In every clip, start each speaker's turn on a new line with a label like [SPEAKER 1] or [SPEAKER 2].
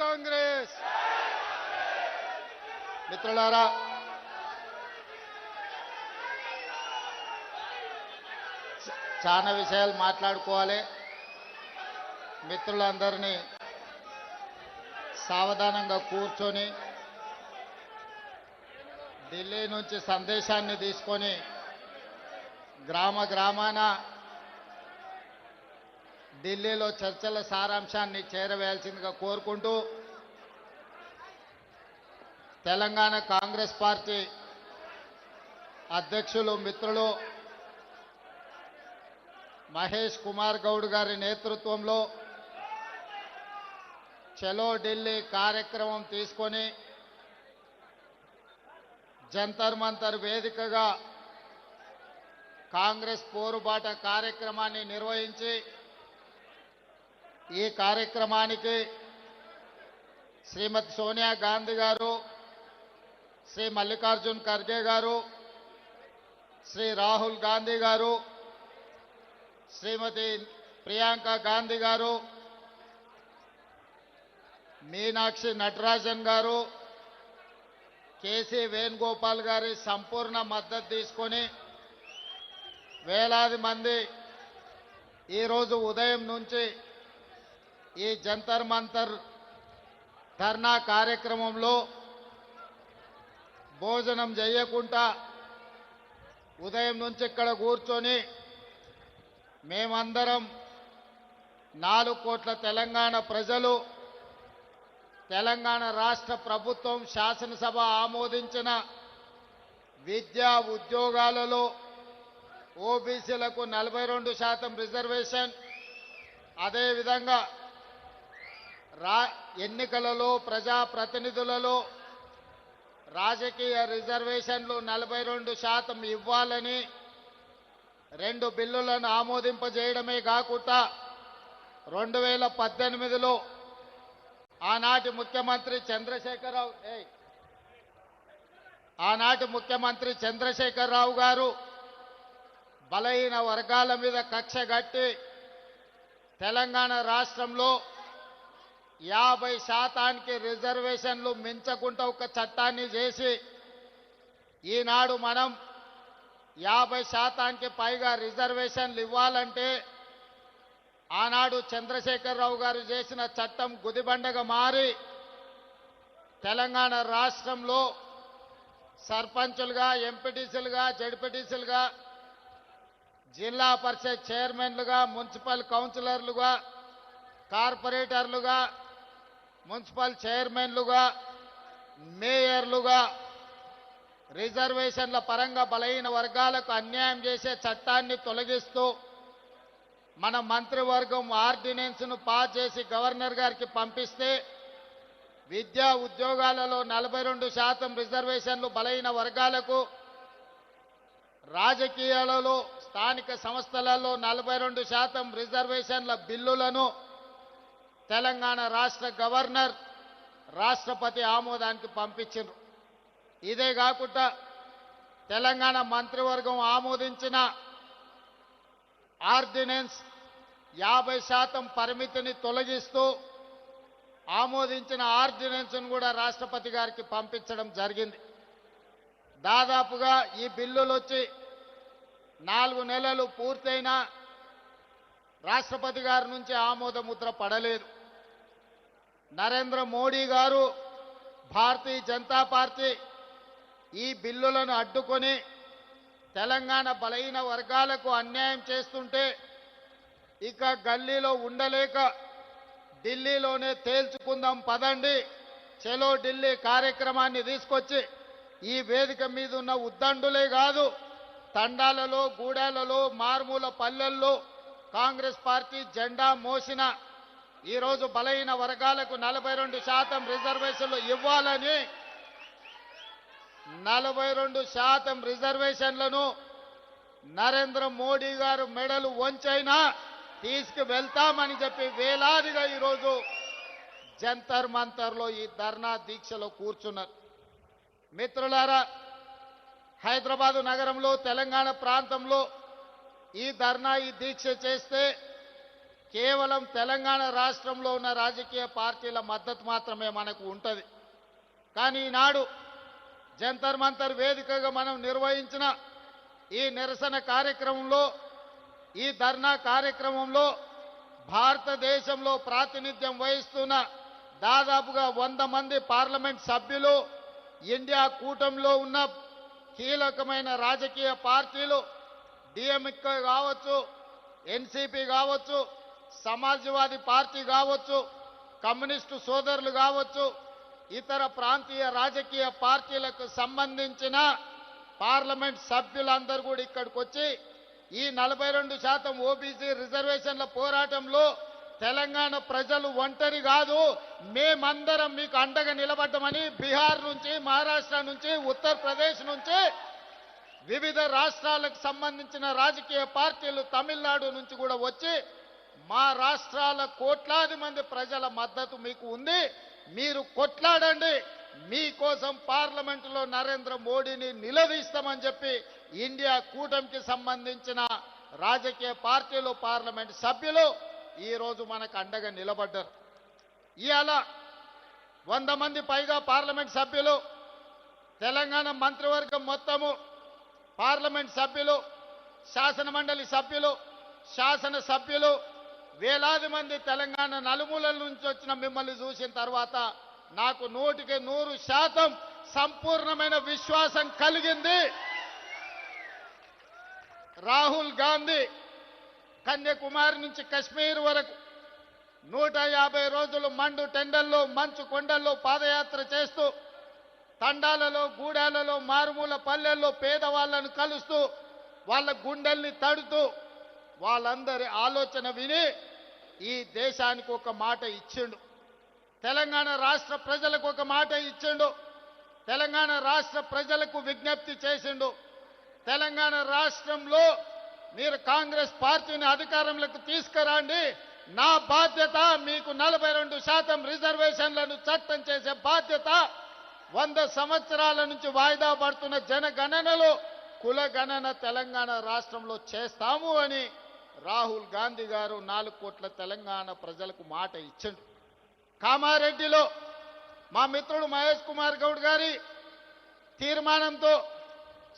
[SPEAKER 1] కాంగ్రెస్ మిత్రులారా, చాలా విషయాలు మాట్లాడుకోవాలి. మిత్రులందరినీ సావధానంగా కూర్చొని ఢిల్లీ నుంచి సందేశాన్ని తీసుకొని గ్రామ గ్రామాన ఢిల్లీలో చర్చల సారాంశాన్ని చేరవేయాల్సిందిగా కోరుకుంటూ, తెలంగాణ కాంగ్రెస్ పార్టీ అధ్యక్షులు మిత్రులు మహేష్ కుమార్ గౌడ్ గారి నేతృత్వంలో చలో ఢిల్లీ కార్యక్రమం తీసుకొని జంతర్ మంతర్ వేదికగా కాంగ్రెస్ పోరుబాట కార్యక్రమాన్ని నిర్వహించి, ఈ కార్యక్రమానికి శ్రీమతి సోనియా గాంధీ గారు, శ్రీ మల్లికార్జున్ ఖర్గే గారు, శ్రీ రాహుల్ గాంధీ గారు, శ్రీమతి ప్రియాంక గాంధీ గారు, మీనాక్షి నటరాజన్ గారు, కేసీ వేణుగోపాల్ గారి సంపూర్ణ మద్దతు తీసుకొని వేలాది మంది ఈరోజు ఉదయం నుంచి ఈ జంతర్ మంతర్ ధర్నా కార్యక్రమంలో భోజనం చేయకుండా ఉదయం నుంచి ఇక్కడ కూర్చొని మేమందరం 4 కోట్ల తెలంగాణ ప్రజలు, తెలంగాణ రాష్ట్ర ప్రభుత్వం శాసనసభ ఆమోదించిన విద్యా ఉద్యోగాలలో ఓబీసీలకు 42% రిజర్వేషన్, అదేవిధంగా ఎన్నికలలో ప్రజాప్రతినిధులలో రాజకీయ రిజర్వేషన్లు 42% ఇవ్వాలని 2 బిల్లులను ఆమోదింపజేయడమే కాకుండా 2018లో ఆనాటి ముఖ్యమంత్రి చంద్రశేఖరరావు గారు బలహీన వర్గాల మీద కక్ష కట్టి తెలంగాణ రాష్ట్రంలో 50% రిజర్వేషన్లు మించకుండా ఒక చట్టాన్ని చేసి ఈనాడు మనం 50%కి పైగా రిజర్వేషన్లు ఇవ్వాలంటే ఆనాడు చంద్రశేఖరరావు గారు చేసిన చట్టం గుదిబండగా మారి తెలంగాణ రాష్ట్రంలో సర్పంచులుగా, ఎంపీటీసీలుగా, జడ్పీటీసీలుగా, జిల్లా పరిషత్ చైర్మన్లుగా, మున్సిపల్ కౌన్సిలర్లుగా, కార్పొరేటర్లుగా, మున్సిపల్ చైర్మన్లుగా, మేయర్లుగా రిజర్వేషన్ల పరంగా బలహీన వర్గాలకు అన్యాయం చేసే చట్టాన్ని తొలగిస్తూ మన మంత్రివర్గం ఆర్డినెన్స్ను పాస్ చేసి గవర్నర్ గారికి పంపిస్తే విద్యా ఉద్యోగాలలో 42% రిజర్వేషన్లు బలహీన వర్గాలకు, రాజకీయాలలో స్థానిక సంస్థలలో 42% రిజర్వేషన్ల బిల్లులను తెలంగాణ రాష్ట్ర గవర్నర్ రాష్ట్రపతి ఆమోదానికి పంపించారు. ఇదే కాకుండా తెలంగాణ మంత్రివర్గం ఆమోదించిన ఆర్డినెన్స్ 50% పరిమితిని తొలగిస్తూ ఆమోదించిన ఆర్డినెన్స్ను కూడా రాష్ట్రపతి గారికి పంపించడం జరిగింది. దాదాపుగా ఈ బిల్లులు వచ్చి 4 నెలలు పూర్తయినా రాష్ట్రపతి గారి నుంచి ఆమోద ముద్ర పడలేదు. నరేంద్ర మోడీ గారు, భారతీయ జనతా పార్టీ ఈ బిల్లులను అడ్డుకొని తెలంగాణ బలహీన వర్గాలకు అన్యాయం చేస్తుంటే ఇక గల్లీలో ఉండలేక ఢిల్లీలోనే తేల్చుకుందాం పదండి, చలో ఢిల్లీ కార్యక్రమాన్ని తీసుకొచ్చి ఈ వేదిక మీద ఉన్న ఉద్దండులే కాదు, తండాలలో, గూడాలలో, మారుమూల పల్లెల్లో కాంగ్రెస్ పార్టీ జెండా మోసిన ఈరోజు బలహీన వర్గాలకు 42% రిజర్వేషన్లు ఇవ్వాలని 42% రిజర్వేషన్లను నరేంద్ర మోడీ గారు మెడలు వంచైనా తీసుకువెళ్తామని చెప్పి వేలాదిగా ఈరోజు జంతర్ మంతర్లో ఈ ధర్నా దీక్షలో కూర్చున్నారు. మిత్రులారా, హైదరాబాదు నగరంలో, తెలంగాణ ప్రాంతంలో ఈ ధర్నా, ఈ దీక్ష చేస్తే కేవలం తెలంగాణ రాష్ట్రంలో ఉన్న రాజకీయ పార్టీల మద్దతు మాత్రమే మనకు ఉంటుంది. కానీ ఈనాడు జంతర్ మంతర్ వేదికగా మనం నిర్వహించిన ఈ నిరసన కార్యక్రమంలో, ఈ ధర్నా కార్యక్రమంలో భారతదేశంలో ప్రాతినిధ్యం వహిస్తున్న దాదాపుగా 100 మంది పార్లమెంట్ సభ్యులు, ఇండియా కూటమిలో ఉన్న కీలకమైన రాజకీయ పార్టీలు, డిఎంకే కావచ్చు, ఎన్సీపీ కావచ్చు, సమాజ్వాదీ పార్టీ కావచ్చు, కమ్యూనిస్టు సోదరులు కావచ్చు, ఇతర ప్రాంతీయ రాజకీయ పార్టీలకు సంబంధించిన పార్లమెంట్ సభ్యులందరూ కూడా ఇక్కడికి వచ్చి ఈ 42% ఓబీసీ రిజర్వేషన్ల పోరాటంలో తెలంగాణ ప్రజలు ఒంటరి కాదు, మేమందరం మీకు అండగా నిలబడ్డామని బీహార్ నుంచి, మహారాష్ట్ర నుంచి, ఉత్తరప్రదేశ్ నుంచి, వివిధ రాష్ట్రాలకు సంబంధించిన రాజకీయ పార్టీలు తమిళనాడు నుంచి కూడా వచ్చి మా రాష్ట్రాల కోట్లాది మంది ప్రజల మద్దతు మీకు ఉంది, మీరు కొట్లాడండి, మీకోసం పార్లమెంటులో నరేంద్ర మోడీని నిలదీస్తామని చెప్పి ఇండియా కూటమికి సంబంధించిన రాజకీయ పార్టీలు, పార్లమెంట్ సభ్యులు ఈరోజు మనకు అండగా నిలబడ్డారు. ఇవాళ 100 మంది పైగా పార్లమెంట్ సభ్యులు, తెలంగాణ మంత్రివర్గం మొత్తము, పార్లమెంట్ సభ్యులు, శాసనమండలి సభ్యులు, శాసనసభ్యులు, వేలాది మంది తెలంగాణ నలుమూలల నుంచి వచ్చిన మిమ్మల్ని చూసిన తర్వాత నాకు 100% సంపూర్ణమైన విశ్వాసం కలిగింది. రాహుల్ గాంధీ కన్యాకుమారి నుంచి కశ్మీర్ వరకు 150 రోజులు మండు టెండల్లో, మంచు కొండల్లో పాదయాత్ర చేస్తూ, తండాలలో, గూడాలలో, మారుమూల పల్లెల్లో పేదవాళ్లను కలుస్తూ, వాళ్ళ గుండెల్ని తడుతూ, వాళ్ళందరి ఆలోచన విని ఈ దేశానికి ఒక మాట ఇచ్చిండు. తెలంగాణ రాష్ట్ర ప్రజలకు ఒక మాట ఇచ్చిండు. తెలంగాణ రాష్ట్ర ప్రజలకు విజ్ఞప్తి చేసిండు. తెలంగాణ రాష్ట్రంలో మీరు కాంగ్రెస్ పార్టీని అధికారంలోకి తీసుకురండి, నా బాధ్యత మీకు 42% రిజర్వేషన్లను చట్టం చేసే బాధ్యత, 100 సంవత్సరాల నుంచి వాయిదా పడుతున్న జనగణనలో కులగణన తెలంగాణ రాష్ట్రంలో చేస్తాము అని రాహుల్ గాంధీ గారు 4 కోట్ల తెలంగాణ ప్రజలకు మాట ఇచ్చిండు. కామారెడ్డిలో మా మిత్రుడు మహేష్ కుమార్ గౌడ్ గారి తీర్మానంతో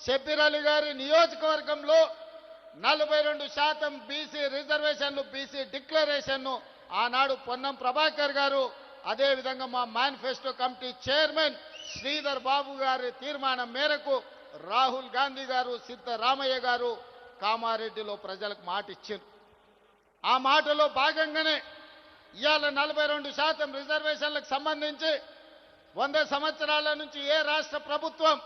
[SPEAKER 1] షబ్బీర్ అలీ గారి నియోజకవర్గంలో 42% బీసీ రిజర్వేషన్లు, బీసీ డిక్లరేషన్ను ఆనాడు పొన్నం ప్రభాకర్ గారు, అదేవిధంగా మా manifesto committee chairman Sridhar Babu గారి తీర్మానం మేరకు రాహుల్ గాంధీ గారు, సిద్ధరామయ్య గారు కామారెడ్డిలో ప్రజలకు మాట ఇచ్చారు. ఆ మాటలో భాగంగానే ఇవాళ 42% రిజర్వేషన్లకు సంబంధించి 100 సంవత్సరాల నుంచి ఏ రాష్ట్ర ప్రభుత్వం,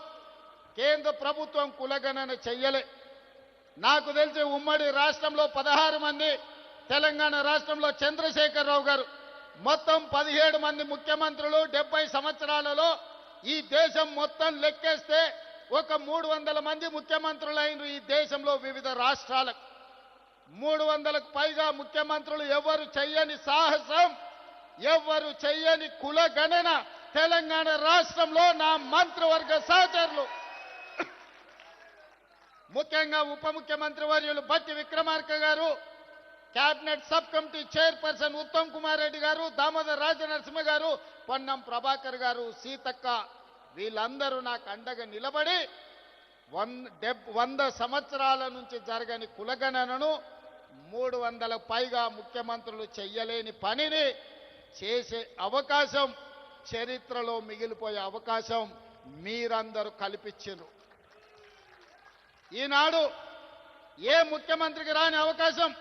[SPEAKER 1] కేంద్ర ప్రభుత్వం కులగణన చెయ్యలే. నాకు తెలిసి ఉమ్మడి రాష్ట్రంలో 16 మంది, తెలంగాణ రాష్ట్రంలో చంద్రశేఖరరావు గారు, మొత్తం 17 మంది ముఖ్యమంత్రులు 70 సంవత్సరాలలో ఈ దేశం మొత్తం లెక్కేస్తే ఒక 300 మంది ముఖ్యమంత్రులైన ఈ దేశంలో వివిధ రాష్ట్రాలకు 300కు పైగా ముఖ్యమంత్రులు ఎవరు చెయ్యని సాహసం, ఎవరు చెయ్యని కులగణన తెలంగాణ రాష్ట్రంలో నా మంత్రివర్గ సహచరులు, ముఖ్యంగా ఉప ముఖ్యమంత్రి వర్యులు బట్టి విక్రమార్క గారు, cabinet sub committee chairperson Uttam Kumar Reddy గారు, దామోదర్ రాజనరసింహ గారు, పొన్నం ప్రభాకర్ గారు, సీతక్క, వీళ్ళందరూ నాకు అండగా నిలబడి 100 సంవత్సరాల నుంచి జరగని కులగణనను 300 పైగా ముఖ్యమంత్రులు చెయ్యలేని పనిని చేసే అవకాశం, చరిత్రలో మిగిలిపోయే అవకాశం మీరందరూ కల్పించారు. ఈనాడు ఏ ముఖ్యమంత్రికి రాని అవకాశం,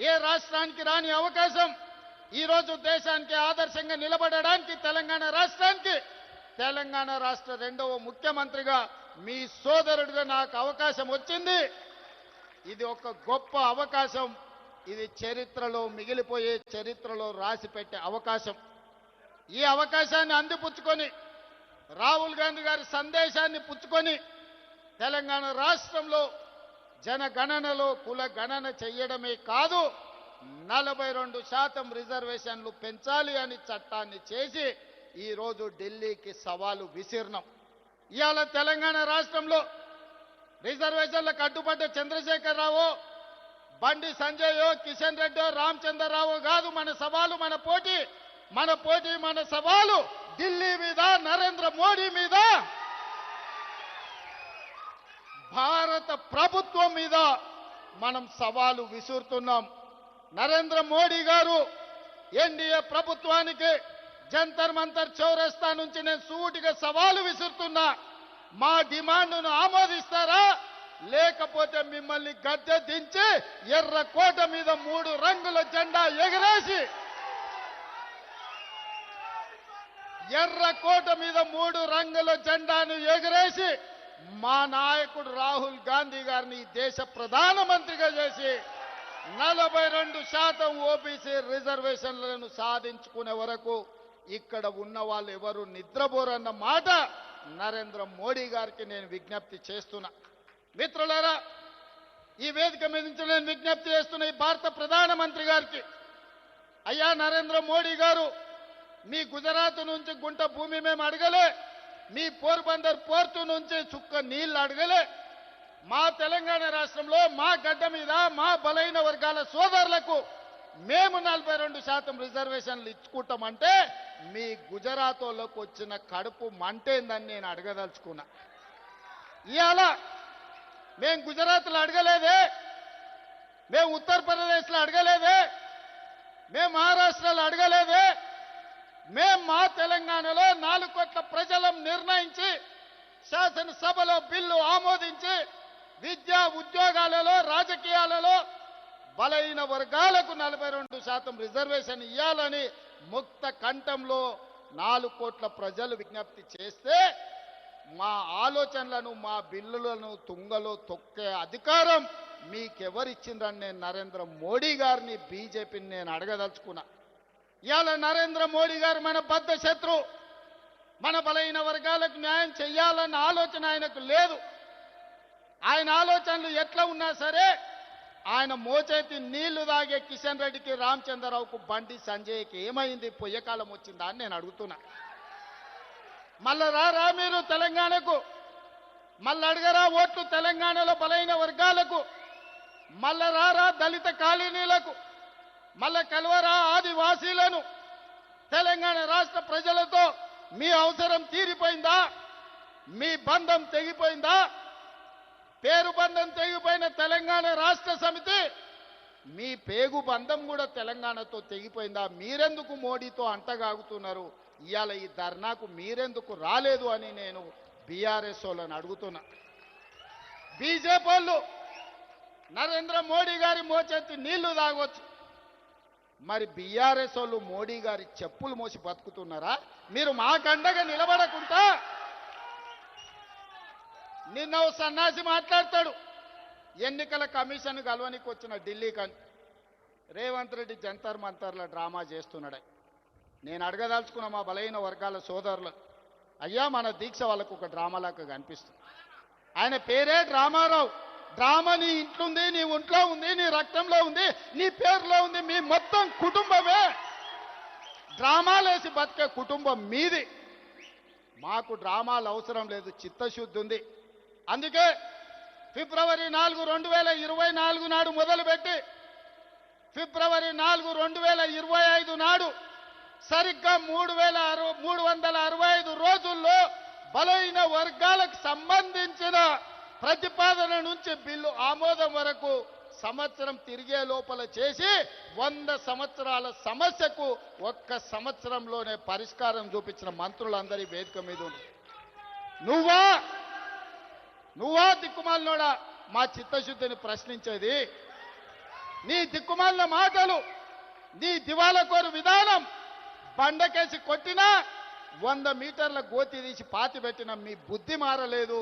[SPEAKER 1] ఏ రాష్ట్రానికి రాని అవకాశం, ఈరోజు దేశానికి ఆదర్శంగా నిలబడడానికి తెలంగాణ రాష్ట్రానికి, తెలంగాణ రాష్ట్ర 2వ ముఖ్యమంత్రిగా మీ సోదరుడిగా నాకు అవకాశం వచ్చింది. ఇది ఒక గొప్ప అవకాశం. ఇది చరిత్రలో మిగిలిపోయే, చరిత్రలో రాసిపెట్టే అవకాశం. ఈ అవకాశాన్ని అందిపుచ్చుకొని, రాహుల్ గాంధీ గారి సందేశాన్ని పుచ్చుకొని, తెలంగాణ రాష్ట్రంలో జనగణనలో కుల గణన చెయ్యడమే కాదు, 42% రిజర్వేషన్లు పెంచాలి అని చట్టాన్ని చేసి ఈరోజు ఢిల్లీకి సవాలు విసిరినాం. ఇవాళ తెలంగాణ రాష్ట్రంలో రిజర్వేషన్లకు అడ్డుపడ్డ చంద్రశేఖరరావు, బండి సంజయో కిషన్ రెడ్డో రామచంద్రరావు కాదు మన సవాలు, మన పోటీ మన సవాలు ఢిల్లీ మీద, నరేంద్ర మోడీ మీద, భారత ప్రభుత్వం మీద మనం సవాలు విసురుతున్నాం. నరేంద్ర మోడీ గారు ఎన్డీఏ ప్రభుత్వానికి జంతర్ మంతర్ చౌరస్తా నుంచి నేను సూటిగా సవాలు విసురుతున్నా. మా డిమాండ్ను ఆమోదిస్తారా, లేకపోతే మిమ్మల్ని గద్దె దించి ఎర్రకోట మీద 3 రంగుల జెండా ఎగరేసి, ఎర్రకోట మీద 3 రంగుల జెండాను ఎగరేసి మా నాయకుడు రాహుల్ గాంధీ గారిని దేశ ప్రధానమంత్రిగా చేసి 42% ఓబీసీ రిజర్వేషన్లను సాధించుకునే వరకు ఇక్కడ ఉన్న వాళ్ళు ఎవరు నిద్రపోరన్న మాట నరేంద్ర మోడీ గారికి నేను విజ్ఞప్తి చేస్తున్నా. మిత్రులారా, ఈ వేదిక మీద నుంచి నేను విజ్ఞప్తి చేస్తున్న ఈ భారత ప్రధానమంత్రి గారికి, అయ్యా నరేంద్ర మోడీ గారు, మీ గుజరాత్ నుంచి గుంట భూమి మేము అడగలే, మీ పోర్బందర్ పోర్టు నుంచి చుక్క నీళ్లు అడగలే. మా తెలంగాణ రాష్ట్రంలో మా గడ్డ మీద మా బలైన వర్గాల సోదరులకు మేము 42% రిజర్వేషన్లు ఇచ్చుకుంటామంటే మీ గుజరాత్ వాళ్ళకు వచ్చిన కడుపు మంటేందని నేను అడగదలుచుకున్నా. ఇవాళ మేము గుజరాత్లో అడగలేదే, మేము ఉత్తరప్రదేశ్లో అడగలేదే, మేము మహారాష్ట్రలో అడగలేదే, మేము మా తెలంగాణలో 4 కోట్ల ప్రజలను నిర్ణయించి శాసనసభలో బిల్లు ఆమోదించి విద్యా ఉద్యోగాలలో రాజకీయాలలో బలైన వర్గాలకు 42% రిజర్వేషన్ ఇవ్వాలని ముక్త కంఠంలో 4 కోట్ల ప్రజలు విజ్ఞప్తి చేస్తే మా ఆలోచనలను మా బిల్లులను తుంగలో తొక్కే అధికారం మీకెవరిచ్చిందని నేను నరేంద్ర మోడీ గారిని బీజేపీని నేను అడగదలుచుకున్నా. ఇవాళ నరేంద్ర మోడీ గారు మన బద్ధ శత్రు, మన బలైన వర్గాలకు న్యాయం చెయ్యాలన్న ఆలోచన ఆయనకు లేదు. ఆయన ఆలోచనలు ఎట్లా ఉన్నా సరే ఆయన మోచేతి నీళ్లు తాగే కిషన్ రెడ్డికి, రామచంద్రరావుకు, బండి సంజయ్కి ఏమైంది, పొయ్యకాలం వచ్చిందా అని నేను అడుగుతున్నా. మళ్ళా రా మీరు తెలంగాణకు, మళ్ళీ అడగరా ఓట్లు తెలంగాణలో బలైన వర్గాలకు, మళ్ళా రా దళిత కాలనీలకు, మళ్ళా కలవరా ఆదివాసీలను. తెలంగాణ రాష్ట్ర ప్రజలతో మీ అవసరం తీరిపోయిందా, మీ బంధం తెగిపోయిందా? పేరు బంధం తెగిపోయిన తెలంగాణ రాష్ట్ర సమితి మీ పేగు బంధం కూడా తెలంగాణతో తెగిపోయిందా? మీరెందుకు మోడీతో అంటగాగుతున్నారు? ఇవాళ ఈ ధర్నాకు మీరెందుకు రాలేదు అని నేను బీఆర్ఎస్ వాళ్ళని అడుగుతున్నా. బీజేపీ వాళ్ళు నరేంద్ర మోడీ గారి మోచేతి నీళ్లు తాగొచ్చు, మరి బీఆర్ఎస్ వాళ్ళు మోడీ గారి చెప్పులు మోసి బతుకుతున్నారా? మీరు మాకండగా నిలబడకుండా నిన్న ఓ సన్నాసి మాట్లాడతాడు, ఎన్నికల కమిషన్ కలవనికి వచ్చిన ఢిల్లీ కానీ రేవంత్ రెడ్డి జంతర్ మంతర్ల డ్రామా చేస్తున్నాడు. నేను అడగదలుచుకున్న మా బలైన వర్గాల సోదరులు, అయ్యా మన దీక్ష వాళ్ళకు ఒక డ్రామాలాగా కనిపిస్తుంది. ఆయన పేరే డ్రామారావు. డ్రామా నీ ఇంట్లో ఉంది, నీ ఒంట్లో ఉంది, నీ రక్తంలో ఉంది, నీ పేరులో ఉంది, మీ మొత్తం కుటుంబమే డ్రామాలేసి బతికే కుటుంబం మీది. మాకు డ్రామాలు అవసరం లేదు, చిత్తశుద్ధి ఉంది. అందుకే ఫిబ్రవరి 4, 2024 నాడు మొదలుపెట్టి ఫిబ్రవరి 4, 2025 నాడు సరిగ్గా 365 రోజుల్లో బలైన వర్గాలకు సంబంధించిన ప్రతిపాదన నుంచి బిల్లు ఆమోదం వరకు సంవత్సరం తిరిగే లోపల చేసి 100 సంవత్సరాల సమస్యకు 1 సంవత్సరంలోనే పరిష్కారం చూపించిన మంత్రులందరి వేదిక మీద ఉంది. నువ్వా దిక్కుమాలినోడా మా చిత్తశుద్ధిని ప్రశ్నించేది? నీ దిక్కుమాలిన మాటలు, నీ దివాలకోరు విధానం, బండకేసి కొట్టినా 100 మీటర్ల గోతి తీసి పాతి పెట్టిన మీ బుద్ధి మారలేదు,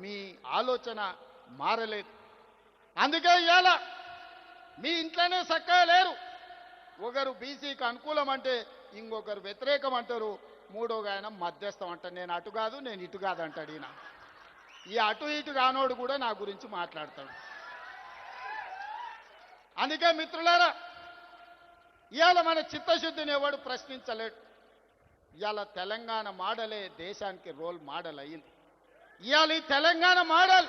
[SPEAKER 1] మీ ఆలోచన మారలేదు. అందుకే ఇవాళ మీ ఇంట్లోనే చక్కగా లేరు. ఒకరు బీసీకి అనుకూలం అంటే ఇంకొకరు వ్యతిరేకం అంటారు, మూడోగా ఆయన మధ్యస్థం అంటారు. నేను అటు కాదు, నేను ఇటు కాదు అంటాడు. ఈయన ఈ అటు ఇటు కానోడు కూడా నా గురించి మాట్లాడతాడు. అందుకే మిత్రులారా, ఇవాళ మన చిత్తశుద్ధిని ఎవడు ప్రశ్నించలేడు. ఇవాళ తెలంగాణ మోడలే దేశానికి రోల్ మోడల్ అయింది. ఇవాళ ఈ తెలంగాణ మోడల్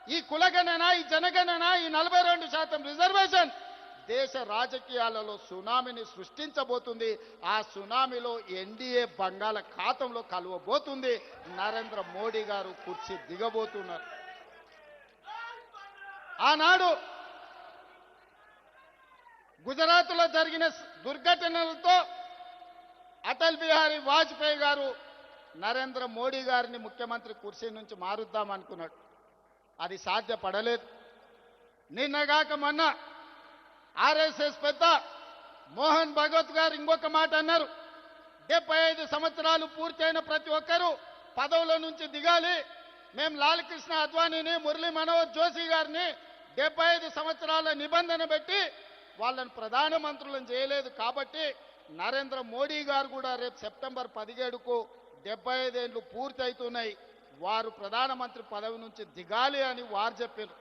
[SPEAKER 1] ఈ కులగణన, ఈ జనగణన, ఈ 42% రిజర్వేషన్ దేశ రాజకీయాలలో సునామీని సృష్టించబోతుంది. ఆ సునామీలో ఎన్డీఏ బంగాళాఖాతంలో కలవబోతుంది. నరేంద్ర మోడీ గారు కుర్చీ దిగబోతున్నారు. ఆనాడు గుజరాత్లో జరిగిన దుర్ఘటనలతో అటల్ బిహారీ వాజ్పేయి గారు నరేంద్ర మోడీ గారిని ముఖ్యమంత్రి కుర్చీ నుంచి మారుద్దామనుకున్నాడు. అది సాధ్యపడలేదు. నిన్నగాక మొన్న ఆర్ఎస్ఎస్ పెద్ద మోహన్ భగవత్ గారు ఇంకొక మాట అన్నారు. 75 సంవత్సరాలు పూర్తయిన ప్రతి ఒక్కరూ పదవుల నుంచి దిగాలి. మేము లాల్ కృష్ణ అద్వానీని, మురళీ మనోహర్ జోషి గారిని 75 సంవత్సరాల నిబంధన పెట్టి వాళ్ళని ప్రధానమంత్రులను చేయలేదు. కాబట్టి నరేంద్ర మోడీ గారు కూడా రేపు సెప్టెంబర్ 17కు 75 ఏళ్ళు పూర్తవుతున్నాయి. వారు ప్రధానమంత్రి పదవి నుంచి దిగాలి అని వారు చెప్పారు.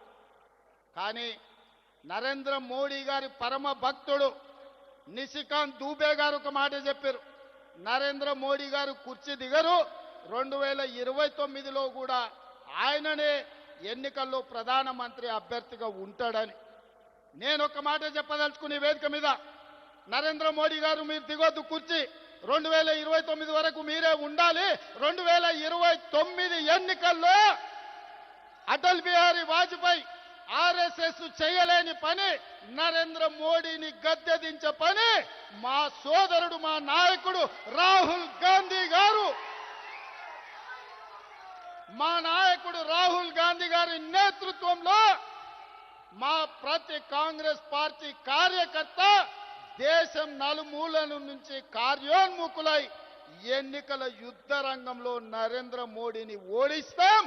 [SPEAKER 1] కానీ నరేంద్ర మోడీ గారి పరమ భక్తుడు నిశికాంత్ దూబే గారు ఒక మాట చెప్పారు. నరేంద్ర మోడీ గారు కుర్చీ దిగరు, 2029లో కూడా ఆయననే ఎన్నికల్లో ప్రధానమంత్రి అభ్యర్థిగా ఉంటాడని. నేను ఒక మాట చెప్పదలుచుకునే వేదిక మీద, నరేంద్ర మోడీ గారు మీరు దిగొద్దు కుర్చీ, 2029 వరకు మీరే ఉండాలి. 2029 ఎన్నికల్లో అటల్ బిహారీ వాజ్పేయి ఆర్ఎస్ఎస్ చేయలేని పని, నరేంద్ర మోడీని గద్దె దించే పని మా సోదరుడు, మా నాయకుడు రాహుల్ గాంధీ గారు, మా నాయకుడు రాహుల్ గాంధీ గారి నేతృత్వంలో మా ప్రతి కాంగ్రెస్ పార్టీ కార్యకర్త దేశం నలుమూలల నుంచి కార్యోన్ముఖులై ఎన్నికల యుద్ధ రంగంలో నరేంద్ర మోడీని ఓడిస్తాం.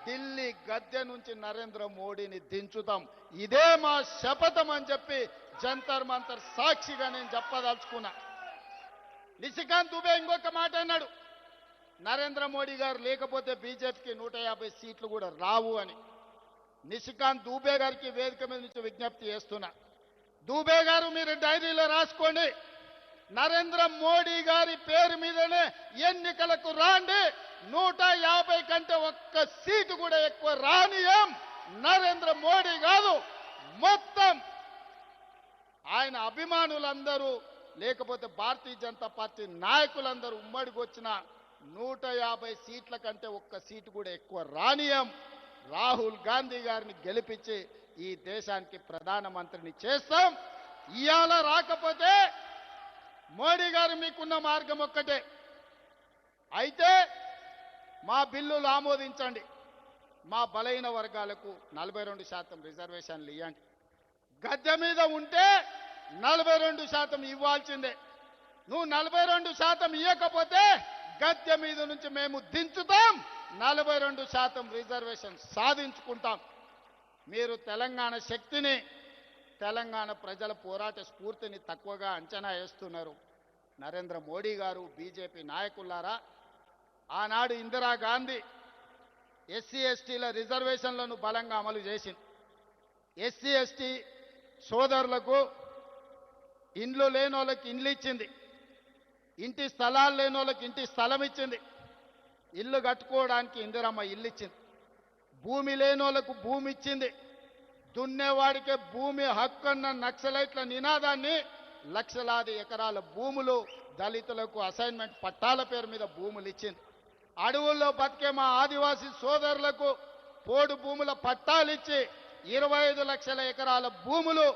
[SPEAKER 1] ఢిల్లీ గద్దె నుంచి నరేంద్ర మోడీని దించుతాం. ఇదే మా శపథం అని చెప్పి జంతర్ మంతర్ సాక్షిగా నేను చెప్పదలుచుకున్నా. నిశికాంత్ దుబే ఇంకొక మాట అన్నాడు, నరేంద్ర మోడీ గారు లేకపోతే బీజేపీకి 150 సీట్లు కూడా రావు అని. నిశికాంత్ దూబే గారికి వేదిక మీద నుంచి విజ్ఞప్తి చేస్తున్నా. దూబే గారు మీరు డైరీలో రాసుకోండి, నరేంద్ర మోడీ గారి పేరు మీదనే ఎన్నికలకు రాండి. 150 కంటే ఒక్క సీటు కూడా ఎక్కువ రానియం. నరేంద్ర మోడీ కాదు, మొత్తం ఆయన అభిమానులందరూ లేకపోతే భారతీయ జనతా పార్టీ నాయకులందరూ ఉమ్మడికి వచ్చిన 150 సీట్ల కంటే ఒక్క సీటు కూడా ఎక్కువ రానియం. రాహుల్ గాంధీ గారిని గెలిపించి ఈ దేశానికి ప్రధానమంత్రిని చేస్తాం. ఇవాళ రాకపోతే మోడీ గారు మీకున్న మార్గం ఒక్కటే, అయితే మా బిల్లులు ఆమోదించండి, మా బలహీన వర్గాలకు 42% రిజర్వేషన్లు ఇవ్వండి. గద్దె మీద ఉంటే 42% ఇవ్వాల్సిందే. నువ్వు 42% ఇవ్వకపోతే గద్దె మీద నుంచి మేము దించుతాం, 42% రిజర్వేషన్ సాధించుకుంటాం. మీరు తెలంగాణ శక్తిని, తెలంగాణ ప్రజల పోరాట స్ఫూర్తిని తక్కువగా అంచనా వేస్తున్నారు. నరేంద్ర మోడీ గారు, బీజేపీ నాయకులారా, ఆనాడు ఇందిరాగాంధీ ఎస్సీ ఎస్టీల రిజర్వేషన్లను బలంగా అమలు చేసింది. ఎస్సీ ఎస్టీ సోదరులకు ఇండ్లు లేని వాళ్ళకి ఇండ్లు ఇచ్చింది, ఇంటి స్థలాలు లేని వాళ్ళకి ఇంటి స్థలం ఇచ్చింది, ఇల్లు కట్టుకోవడానికి ఇందిరమ్మ ఇల్లు ఇచ్చింది, భూమి లేని వాళ్ళకు భూమి ఇచ్చింది. దున్నేవాడికే భూమి హక్కు అన్న నక్సలైట్ల నినాదాన్ని లక్షలాది ఎకరాల భూములు దళితులకు అసైన్మెంట్ పట్టాల పేరు మీద భూములు ఇచ్చింది. అడవుల్లో బతికే మా ఆదివాసీ సోదరులకు పోడు భూముల పట్టాలు ఇచ్చి 25 లక్షల ఎకరాల భూములు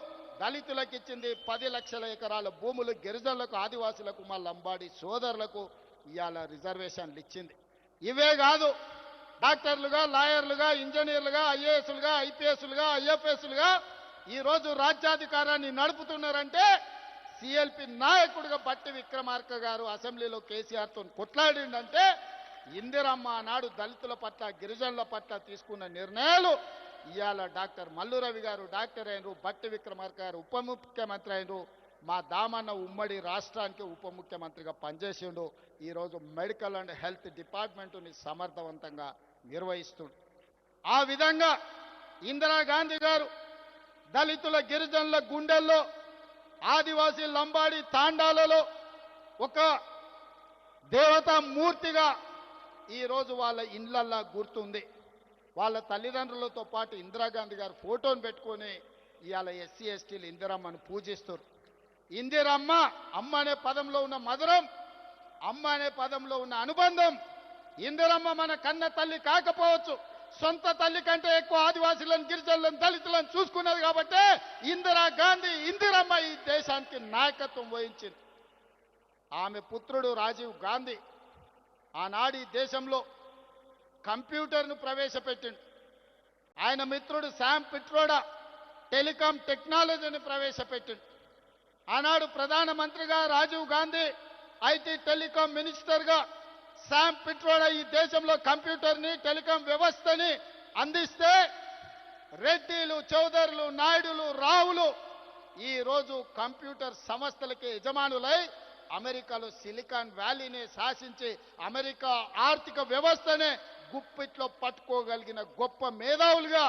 [SPEAKER 1] దళితులకు ఇచ్చింది. 10 లక్షల ఎకరాల భూములు గిరిజనులకు, ఆదివాసులకు, మా లంబాడి సోదరులకు ఇవాళ రిజర్వేషన్లు ఇచ్చింది. ఇవే కాదు, డాక్టర్లుగా, లాయర్లుగా, ఇంజనీర్లుగా, ఐఏఎస్లుగా, ఐపీఎస్లుగా, ఐఎఫ్ఎస్లుగా ఈరోజు రాజ్యాధికారాన్ని నడుపుతున్నారంటే సిఎల్పి నాయకుడిగా బట్టి విక్రమార్క గారు అసెంబ్లీలో కేసీఆర్తో కొట్లాడిందంటే ఇందిరమ్మ నాడు దళితుల పట్ల, గిరిజనుల పట్ల తీసుకున్న నిర్ణయాలు ఇవాళ డాక్టర్ మల్లు రవి గారు డాక్టర్ అయినరు, బట్టి విక్రమార్క గారు ఉప ముఖ్యమంత్రి అయినరు, మా దామన్న ఉమ్మడి రాష్ట్రానికి ఉప ముఖ్యమంత్రిగా పనిచేసిండు. ఈరోజు మెడికల్ అండ్ హెల్త్ డిపార్ట్మెంటుని సమర్థవంతంగా నిర్వహిస్తుండు. ఆ విధంగా ఇందిరాగాంధీ గారు దళితుల, గిరిజనుల గుండెల్లో, ఆదివాసీ లంబాడి తాండాలలో ఒక దేవతా మూర్తిగా ఈరోజు వాళ్ళ ఇండ్లల్లా గుర్తుంది. వాళ్ళ తల్లిదండ్రులతో పాటు ఇందిరాగాంధీ గారు ఫోటోను పెట్టుకొని ఇవాళ ఎస్సీ ఎస్టీలు ఇందిరమ్మను పూజిస్తారు. ఇందిరమ్మ అమ్మ అనే పదంలో ఉన్న మధురం, అమ్మ అనే పదంలో ఉన్న అనుబంధం. ఇందిరమ్మ మన కన్న తల్లి కాకపోవచ్చు, సొంత తల్లి కంటే ఎక్కువ ఆదివాసులను, గిరిజనులను, దళితులను చూసుకున్నది కాబట్టి ఇందిరాగాంధీ ఇందిరమ్మ ఈ దేశానికి నాయకత్వం వహించింది. ఆమె పుత్రుడు రాజీవ్ గాంధీ ఆనాడు ఈ దేశంలో కంప్యూటర్ను ప్రవేశపెట్టిండు. ఆయన మిత్రుడు శామ్ పిట్రోడా టెలికాం టెక్నాలజీని ప్రవేశపెట్టిండు. ఆనాడు ప్రధానమంత్రిగా రాజీవ్ గాంధీ, ఐటీ టెలికాం మినిస్టర్గా శామ్ పిట్రోడా ఈ దేశంలో కంప్యూటర్ని, టెలికాం వ్యవస్థని అందిస్తే రెడ్డిలు, చౌదరులు, నాయుడులు, రావులు ఈరోజు కంప్యూటర్ సంస్థలకి యజమానులై అమెరికాలో సిలికాన్ వ్యాలీని శాసించి అమెరికా ఆర్థిక వ్యవస్థనే గుప్పిట్లో పట్టుకోగలిగిన గొప్ప మేధావులుగా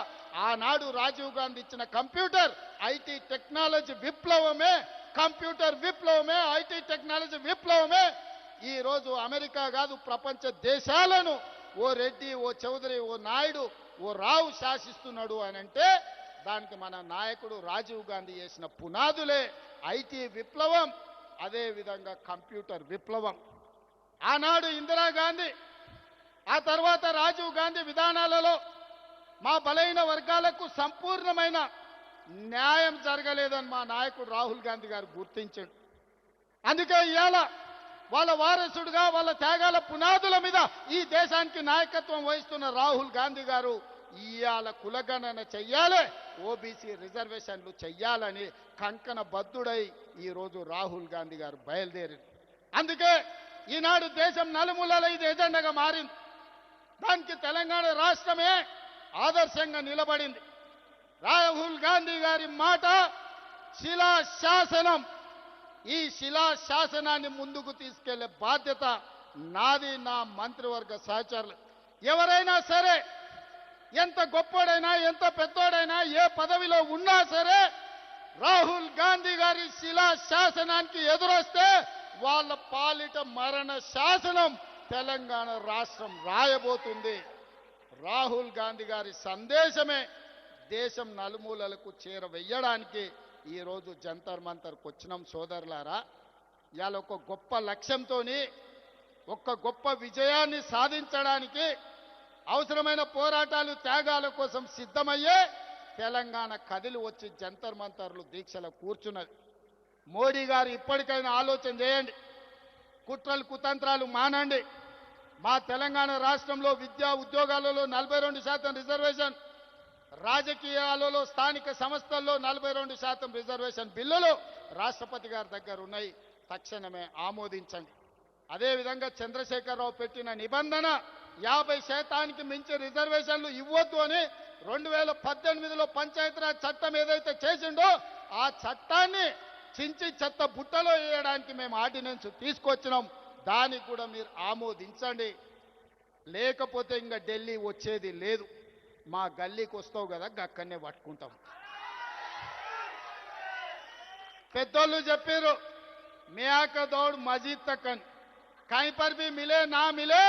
[SPEAKER 1] ఆనాడు రాజీవ్ గాంధీ ఇచ్చిన కంప్యూటర్, ఐటీ టెక్నాలజీ విప్లవమే, కంప్యూటర్ విప్లవమే, ఐటీ టెక్నాలజీ విప్లవమే ఈ రోజు అమెరికా కాదు ప్రపంచ దేశాలను ఓ రెడ్డి, ఓ చౌదరి, ఓ నాయుడు, ఓ రావు శాసిస్తున్నాడు అని అంటే దానికి మన నాయకుడు రాజీవ్ గాంధీ చేసిన పునాదులే ఐటీ విప్లవం, అదే విధంగా కంప్యూటర్ విప్లవం. ఆనాడు ఇందిరాగాంధీ, ఆ తర్వాత రాజీవ్ గాంధీ విధానాలలో మా బలైన వర్గాలకు సంపూర్ణమైన న్యాయం జరగలేదని మా నాయకుడు రాహుల్ గాంధీ గారు గుర్తించాడు. అందుకే ఇవాళ వాళ్ళ వారసుడుగా, వాళ్ళ త్యాగాల పునాదుల మీద ఈ దేశానికి నాయకత్వం వహిస్తున్న రాహుల్ గాంధీ గారు ఇవాళ కులగణన చెయ్యాలి, ఓబీసీ రిజర్వేషన్లు చెయ్యాలని కంకణ బద్దుడై ఈరోజు రాహుల్ గాంధీ గారు బయలుదేరింది. అందుకే ఈనాడు దేశం నలుమూలల ఇది ఎజెండాగా మారింది. దానికి తెలంగాణ రాష్ట్రమే ఆదర్శంగా నిలబడింది. రాహుల్ గాంధీ గారి మాట శిలా శాసనం. ఈ శిలా శాసనాన్ని ముందుకు తీసుకెళ్లే బాధ్యత నాది, నా మంత్రివర్గ సహచరులు. ఎవరైనా సరే, ఎంత గొప్పోడైనా, ఎంత పెద్దోడైనా, ఏ పదవిలో ఉన్నా సరే రాహుల్ గాంధీ గారి శిలా శాసనానికి ఎదురొస్తే వాళ్ళ పాలిట మరణ శాసనం తెలంగాణ రాష్ట్రం రాయబోతుంది. రాహుల్ గాంధీ గారి సందేశమే దేశం నలుమూలలకు చేరవేయడానికి ఈరోజు జంతర్ మంతర్కి వచ్చినాం సోదరులారా. ఇవాళ ఒక గొప్ప లక్ష్యంతో, ఒక గొప్ప విజయాన్ని సాధించడానికి అవసరమైన పోరాటాలు, త్యాగాల కోసం సిద్ధమయ్యే తెలంగాణ కదిలి వచ్చి జంతర్ మంతర్లు దీక్షలు కూర్చున్నది. మోడీ గారు ఇప్పటికైనా ఆలోచన చేయండి, కుట్రలు కుతంత్రాలు మానండి. మా తెలంగాణ రాష్ట్రంలో విద్యా ఉద్యోగాలలో 42% రిజర్వేషన్, రాజకీయాలలో స్థానిక సంస్థల్లో 42% రిజర్వేషన్ బిల్లులు రాష్ట్రపతి గారి దగ్గర ఉన్నాయి. తక్షణమే ఆమోదించండి. అదేవిధంగా చంద్రశేఖరరావు పెట్టిన నిబంధన 50% మించి రిజర్వేషన్లు ఇవ్వద్దు అని 2018లో పంచాయతీరాజ్ చట్టం ఏదైతే చేసిండో ఆ చట్టాన్ని చించి చెత్త బుట్టలో వేయడానికి మేము ఆర్డినెన్స్ తీసుకొచ్చినాం. దానికి కూడా మీరు ఆమోదించండి. లేకపోతే ఇంకా ఢిల్లీ వచ్చేది లేదు. మా గల్లీకి వస్తావు కదా, అక్కడనే పట్టుకుంటాం. పెద్దోళ్ళు చెప్పారు మియా కా దౌడ్ మస్జిద్ తక్ అని. कहीं पर भी मिले ना मिले,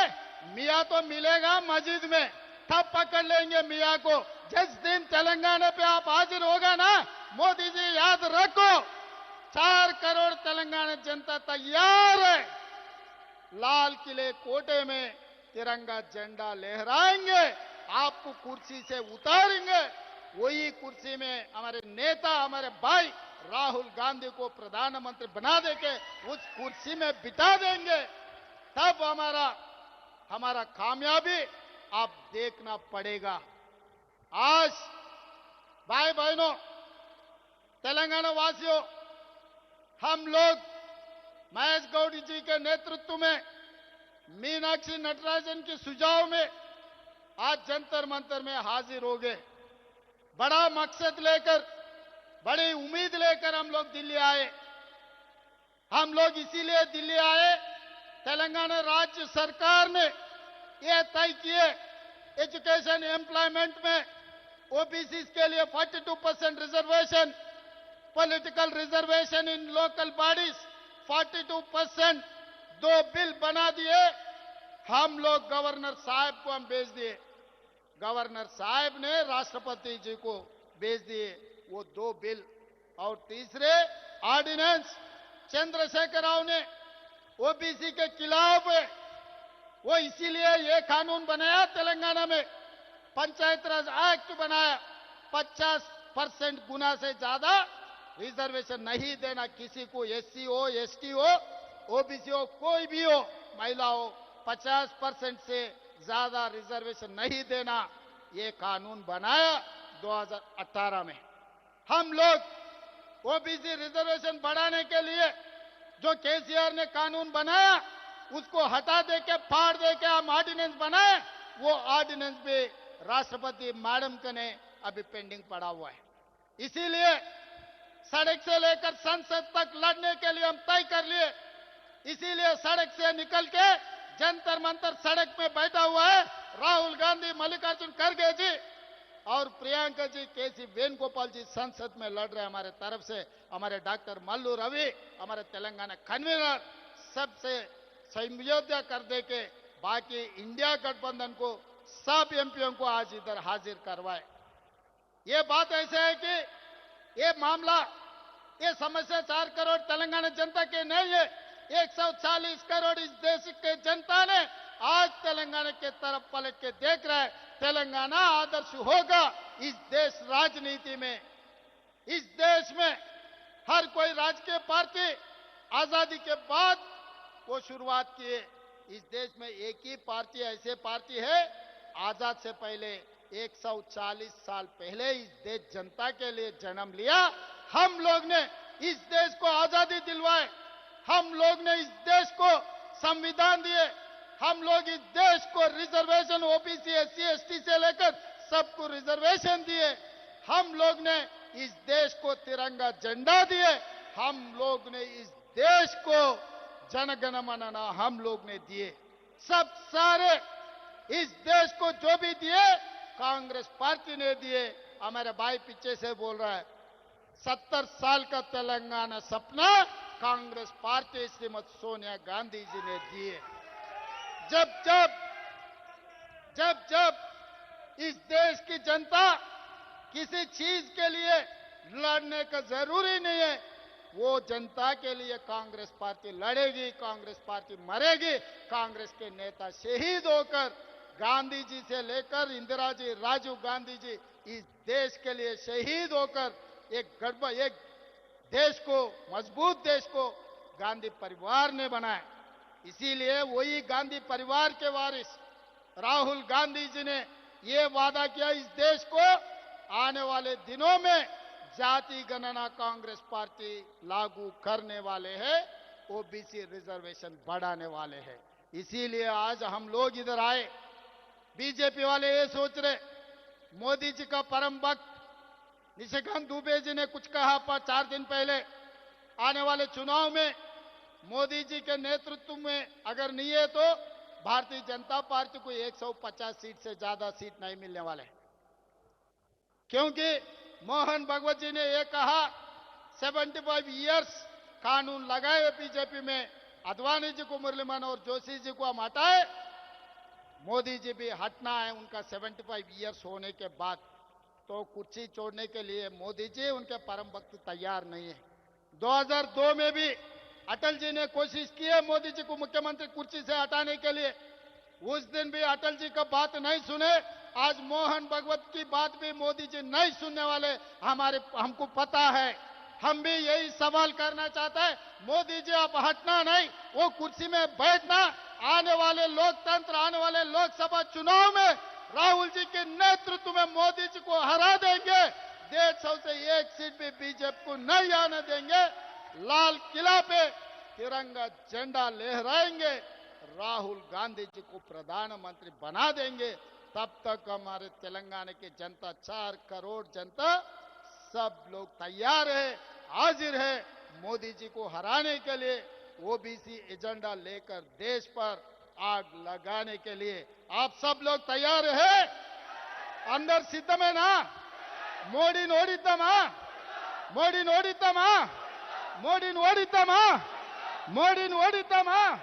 [SPEAKER 1] मियाँ तो मिलेगा मस्जिद में, तब पकड़ लेंगे मियाँ को. जिस दिन तेलंगाना पे आप हाजिर होगा ना मोदी जी, याद रखो 4 करोड़ तेलंगाना जनता तैयार है. लाल किले कोटे में तिरंगा झंडा लहराएंगे, आपको कुर्सी से उतारेंगे. वही कुर्सी में हमारे नेता, हमारे भाई राहुल गांधी को प्रधानमंत्री बना देके उस कुर्सी में बिठा देंगे. तब हमारा कामयाबी आप देखना पड़ेगा. आज भाई बहनों, तेलंगाना वासियों, हम लोग महेश गौड़ जी के नेतृत्व में, मीनाक्षी नटराजन के सुझाव में आज जंतर मंतर में हाजिर हो गए. बड़ा मकसद लेकर, बड़ी उम्मीद लेकर हम लोग दिल्ली आए. हम लोग इसीलिए दिल्ली आए, तेलंगाना राज्य सरकार ने यह तय किए एजुकेशन एम्प्लॉयमेंट में ओबीसी के लिए 42% रिजर्वेशन, पॉलिटिकल रिजर्वेशन इन लोकल बॉडीज 42%. 2 बिल बना दिए. हम लोग गवर्नर साहब को हम भेज दिए. गवर्नर साहब ने राष्ट्रपति जी को भेज दिए वो 2 बिल। और तीसरे ऑर्डिनेंस चंद्रशेखर राव ने ओबीसी के खिलाफ है, वो इसीलिए ये कानून बनाया तेलंगाना में, पंचायत राज एक्ट बनाया, 50% गुना से ज्यादा रिजर्वेशन नहीं देना किसी को, एससी हो, एसटी हो, ओबीसी हो, कोई भी हो, महिला हो, 50% से ज्यादा रिजर्वेशन नहीं देना, ये कानून बनाया 2018 में। हम लोग ओबीसी रिजर्वेशन बढ़ाने के लिए जो केसीआर ने कानून बनाया उसको हटा दे के, फाड़ दे के हम ऑर्डिनेंस बनाए, वो ऑर्डिनेंस भी राष्ट्रपति मैडम के ने अभी पेंडिंग पड़ा हुआ है। इसीलिए सड़क से लेकर संसद तक लड़ने के लिए हम तय कर लिए। इसीलिए सड़क से निकल के जंतर मंतर सड़क में बैठा हुआ है राहुल गांधी, मल्लिकार्जुन खड़गे जी और प्रियंका जी, केसी वेणुगोपाल जी संसद में लड़ रहे हैं हमारे तरफ से। हमारे डॉक्टर मल्लू रवि, हमारे तेलंगाना कन्वीनर, सबसे संयोजन कर दे के बाकी इंडिया गठबंधन को सब एमपीओ को आज इधर हाजिर करवाए। ये बात ऐसे है कि ये मामला, ये समस्या 4 करोड़ तेलंगाना जनता के नहीं है, 140 करोड़ इस देश के जनता ने आज तेलंगाना के तरफ पलट के देख रहा है। तेलंगाना आदर्श होगा इस देश राजनीति में। इस देश में हर कोई राजकीय पार्टी आजादी के बाद वो शुरुआत किए। इस देश में एक ही पार्टी ऐसे पार्टी है, आजाद से पहले 140 साल पहले इस देश जनता के लिए जन्म लिया। हम लोग ने इस देश को आजादी दिलवाए, हम लोग ने इस देश को संविधान दिए, हम लोग इस देश को रिजर्वेशन ओबीसी, एससी, एसटी से लेकर सबको रिजर्वेशन दिए, हम लोग ने इस देश को तिरंगा झंडा दिए, हम लोग ने इस देश को जनगण मन हम लोग ने दिए। सब सारे इस देश को जो भी दिए कांग्रेस पार्टी ने दिए। हमारे भाई पीछे से बोल रहा है 70 साल का तेलंगाना सपना कांग्रेस पार्टी श्रीमती सोनिया गांधी जी ने दिए। जब इस देश की जनता किसी चीज के लिए लड़ने का जरूरी नहीं है, वो जनता के लिए कांग्रेस पार्टी लड़ेगी, कांग्रेस पार्टी मरेगी। कांग्रेस के नेता शहीद होकर गांधी जी से लेकर इंदिरा जी, राजीव गांधी जी इस देश के लिए शहीद होकर एक देश को, मजबूत देश को गांधी परिवार ने बनाया। इसीलिए वही गांधी परिवार के वारिस राहुल गांधी जी ने ये वादा किया, इस देश को आने वाले दिनों में जाति गणना कांग्रेस पार्टी लागू करने वाले हैं, ओबीसी रिजर्वेशन बढ़ाने वाले हैं। इसीलिए आज हम लोग इधर आए। बीजेपी वाले ये सोच रहे मोदी जी का परम भक्त निशिकांत दुबे जी ने कुछ कहा 4 दिन पहले, आने वाले चुनाव में मोदी जी के नेतृत्व में अगर नहीं है तो भारतीय जनता पार्टी को 150 सीट से ज्यादा सीट नहीं मिलने वाले, क्योंकि मोहन भगवत जी ने यह कहा 75 इयर्स कानून लगाए बीजेपी में, अडवाणी जी को, मुरली मनोहर जोशी जी को हम हटाए, मोदी जी भी हटना है उनका 75 इयर्स होने के बाद। तो कुर्सी छोड़ने के लिए मोदी जी उनके परम भक्त तैयार नहीं है। 2002 में भी अटल जी ने कोशिश की है मोदी जी को मुख्यमंत्री कुर्सी से हटाने के लिए, उस दिन भी अटल जी का बात नहीं सुने। आज मोहन भगवत की बात भी मोदी जी नहीं सुनने वाले, हमको पता है। हम भी यही सवाल करना चाहते हैं, मोदी जी आप हटना नहीं, वो कुर्सी में बैठना। आने वाले लोकतंत्र, आने वाले लोकसभा चुनाव में राहुल जी के नेतृत्व में मोदी जी को हरा देंगे। 150 से 1 सीट भी बीजेपी को नहीं आने देंगे। लाल किला पे तिरंगा झंडा लहराएंगे, राहुल गांधी जी को प्रधानमंत्री बना देंगे। तब तक हमारे तेलंगाना की जनता, 4 करोड़ जनता, सब लोग तैयार है, हाजिर है मोदी जी को हराने के लिए, ओबीसी एजेंडा लेकर देश पर आग लगाने के लिए। आप सब लोग तैयार है? अंदर सिद्धमेना? मोदी नोडितमा? मोदी नोडितमा? మోడీని ఓడిద్దామా?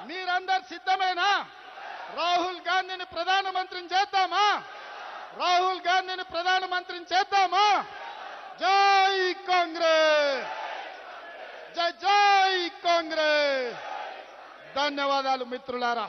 [SPEAKER 1] మీరందరు సిద్ధమేనా? రాహుల్ గాంధీని ప్రధానమంత్రిని చేద్దామా? రాహుల్ గాంధీని ప్రధానమంత్రిని చేద్దామా? జై కాంగ్రెస్, జై జై కాంగ్రెస్. ధన్యవాదాలు మిత్రులారా.